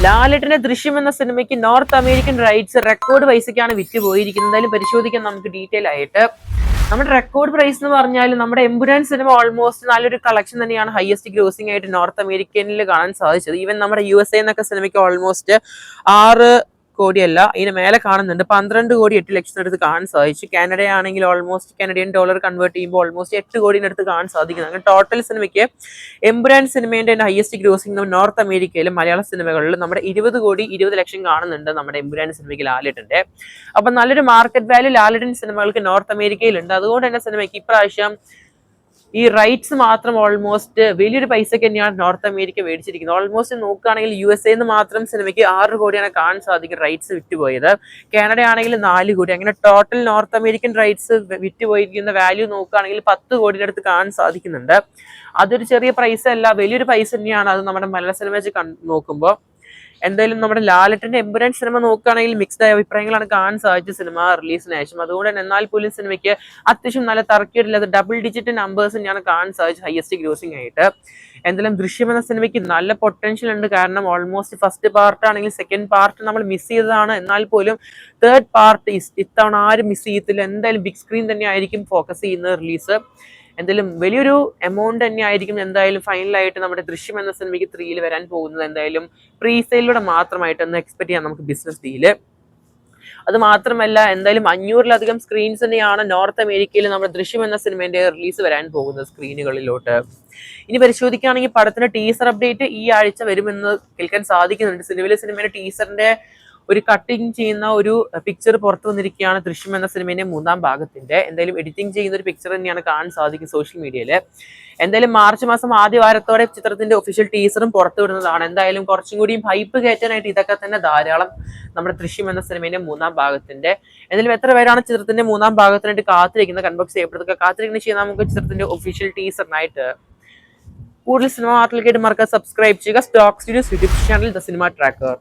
ലാലേട്ടന്റെ ദൃശ്യം എന്ന സിനിമയ്ക്ക് നോർത്ത് അമേരിക്കൻ റൈറ്റ്സ് റെക്കോർഡ് പൈസയ്ക്കാണ് വിറ്റ് പോയിരിക്കുന്നത്. എന്തായാലും പരിശോധിക്കാം നമുക്ക് ഡീറ്റെയിൽ ആയിട്ട്. നമ്മുടെ റെക്കോർഡ് പ്രൈസ് എന്ന് പറഞ്ഞാൽ നമ്മുടെ എമ്പുരാൻ സിനിമ ഓൾമോസ്റ്റ് നല്ലൊരു കളക്ഷൻ തന്നെയാണ് ഹയസ്റ്റ് ഗ്രോസിംഗ് ആയിട്ട് നോർത്ത് അമേരിക്കനിൽ കാണാൻ സാധിച്ചത്. ഈവൻ നമ്മുടെ USA എന്നൊക്കെ സിനിമയ്ക്ക് ഓൾമോസ്റ്റ് 6 കോടിയല്ല ഇതിന് മേലെ കാണുന്നുണ്ട്. 12 കോടി 8 ലക്ഷത്തിനടുത്ത് കാണാൻ സാധിച്ചു. കാനഡ ആണെങ്കിൽ ഓൾമോസ്റ്റ് കനഡിയൻ ഡോളർ കൺവേർട്ട് ചെയ്യുമ്പോൾ ഓൾമോസ്റ്റ് 8 കോടിനടുത്ത് കാണാൻ സാധിക്കുന്നത്. അങ്ങനെ ടോട്ടൽ സിനിമയ്ക്ക് എമ്പുരാൻ സിനിമേന്റെ ഹയസ്റ്റ് ഗ്രോസിംഗ് നോർത്ത് അമേരിക്കയിലും മലയാള സിനിമകളിൽ നമ്മുടെ 20 കോടി 20 ലക്ഷം കാണുന്നുണ്ട് നമ്മുടെ എമ്പുരാൻ സിനിമയ്ക്ക് ലാലേട്ടന്റെ. അപ്പൊ നല്ലൊരു മാർക്കറ്റ് വാല്യൂ ലാലേട്ടൻ സിനിമകൾക്ക് നോർത്ത് അമേരിക്കയിലുണ്ട്. അതുകൊണ്ട് തന്നെ സിനിമയ്ക്ക് ഇപ്രാവശ്യം ഈ റൈറ്റ്സ് മാത്രം ഓൾമോസ്റ്റ് വലിയൊരു പൈസക്ക് തന്നെയാണ് നോർത്ത് അമേരിക്ക മേടിച്ചിരിക്കുന്നത്. ഓൾമോസ്റ്റ് നോക്കുകയാണെങ്കിൽ USA മാത്രം സിനിമയ്ക്ക് 6 കോടിയാണ് കാണാൻ സാധിക്കും റൈറ്റ്സ് വിറ്റുപോയത്. കാനഡ ആണെങ്കിൽ 4 കോടി. അങ്ങനെ ടോട്ടൽ നോർത്ത് അമേരിക്കൻ റൈറ്റ്സ് വിറ്റുപോയിരിക്കുന്ന വാല്യൂ നോക്കുകയാണെങ്കിൽ 10 കോടിയുടെ അടുത്ത് കാണാൻ സാധിക്കുന്നുണ്ട്. അതൊരു ചെറിയ പൈസ അല്ല, വലിയൊരു പൈസ തന്നെയാണ് അത് നമ്മുടെ മലയാള സിനിമ വെച്ച് നോക്കുമ്പോൾ. എന്തായാലും നമ്മുടെ ലാലേട്ടന്റെ എമ്പുരാൻ സിനിമ നോക്കുകയാണെങ്കിൽ മിക്സ്ഡ് ആയ അഭിപ്രായങ്ങളാണ് കാണാൻ സാധിച്ച സിനിമ റിലീസിന് ശേഷം. അതുകൊണ്ട് തന്നെ എന്നാൽ പോലും സിനിമയ്ക്ക് അത്യാവശ്യം നല്ല തർക്കമില്ലാതെ ഡബിൾ ഡിജിറ്റ് നമ്പേഴ്സ് തന്നെയാണ് കാണാൻ സാധിച്ചത് ഹയസ്റ്റ് ഗ്രോസിംഗ് ആയിട്ട്. എന്തായാലും ദൃശ്യം എന്ന സിനിമയ്ക്ക് നല്ല പൊട്ടൻഷ്യൽ ഉണ്ട്. കാരണം ഓൾമോസ്റ്റ് ഫസ്റ്റ് പാർട്ട് ആണെങ്കിൽ സെക്കൻഡ് പാർട്ട് നമ്മൾ മിസ് ചെയ്തതാണ്. എന്നാൽ പോലും തേർഡ് പാർട്ട് ഇത്തവണ ആരും മിസ് ചെയ്യത്തില്ല. എന്തായാലും ബിഗ് സ്ക്രീൻ തന്നെ ആയിരിക്കും ഫോക്കസ് ചെയ്യുന്നത് റിലീസ്. എന്തായാലും വലിയൊരു എമൗണ്ട് തന്നെ ആയിരിക്കും എന്തായാലും ഫൈനലായിട്ട് നമ്മുടെ ദൃശ്യം എന്ന സിനിമയ്ക്ക് 3 വരാൻ പോകുന്നത്. എന്തായാലും പ്രീ സെയിലൂടെ മാത്രമായിട്ട് ഒന്ന് എക്സ്പെക്ട് ചെയ്യാം നമുക്ക് ബിസിനസ് ഡീല്. അത് മാത്രമല്ല എന്തായാലും 500-ലധികം സ്ക്രീൻസ് തന്നെയാണ് നോർത്ത് അമേരിക്കയിൽ നമ്മുടെ ദൃശ്യം എന്ന സിനിമേന്റെ റിലീസ് വരാൻ പോകുന്നത് സ്ക്രീനുകളിലോട്ട്. ഇനി പരിശോധിക്കുകയാണെങ്കിൽ പടത്തിന്റെ ടീസർ അപ്ഡേറ്റ് ഈ ആഴ്ച വരുമെന്ന് കേൾക്കാൻ സാധിക്കുന്നുണ്ട്. സിനിമയുടെ ടീസറിന്റെ ഒരു കട്ടിങ് ചെയ്യുന്ന ഒരു പിക്ചർ പുറത്തു വന്നിരിക്കുകയാണ് ദൃശ്യം എന്ന സിനിമയുടെ 3-ാം ഭാഗത്തിന്റെ. എന്തായാലും എഡിറ്റിംഗ് ചെയ്യുന്ന ഒരു പിക്ചർ തന്നെയാണ് കാണാൻ സാധിക്കും സോഷ്യൽ മീഡിയയിൽ. എന്തായാലും മാർച്ച് മാസം ആദ്യ വാരത്തോടെ ചിത്രത്തിന്റെ ഒഫീഷ്യൽ ടീസറും പുറത്തു വിടുന്നതാണ്. എന്തായാലും കുറച്ചും കൂടിയും ഹൈപ്പ് കയറ്റാനായിട്ട് ഇതൊക്കെ തന്നെ ധാരാളം നമ്മുടെ ദൃശ്യം എന്ന സിനിമയുടെ 3-ാം ഭാഗത്തിന്റെ. എന്തായാലും എത്ര പേരാണ് ചിത്രത്തിന്റെ 3-ാം ഭാഗത്തിനായിട്ട് കാത്തിരിക്കുന്നത് കൺബോക്സ് ചെയ്യപ്പെടുക. കാത്തിരിക്കുന്ന ചെയ്യാൻ നമുക്ക് ചിത്രത്തിന്റെ ഒഫീഷ്യൽ ടീസറിനായിട്ട്. കൂടുതൽ സിനിമ വാർത്തകൾക്കായിട്ട് മറക്കാതെ സബ്സ്ക്രൈബ് ചെയ്യുക stock studios YouTube channel the cinema tracker.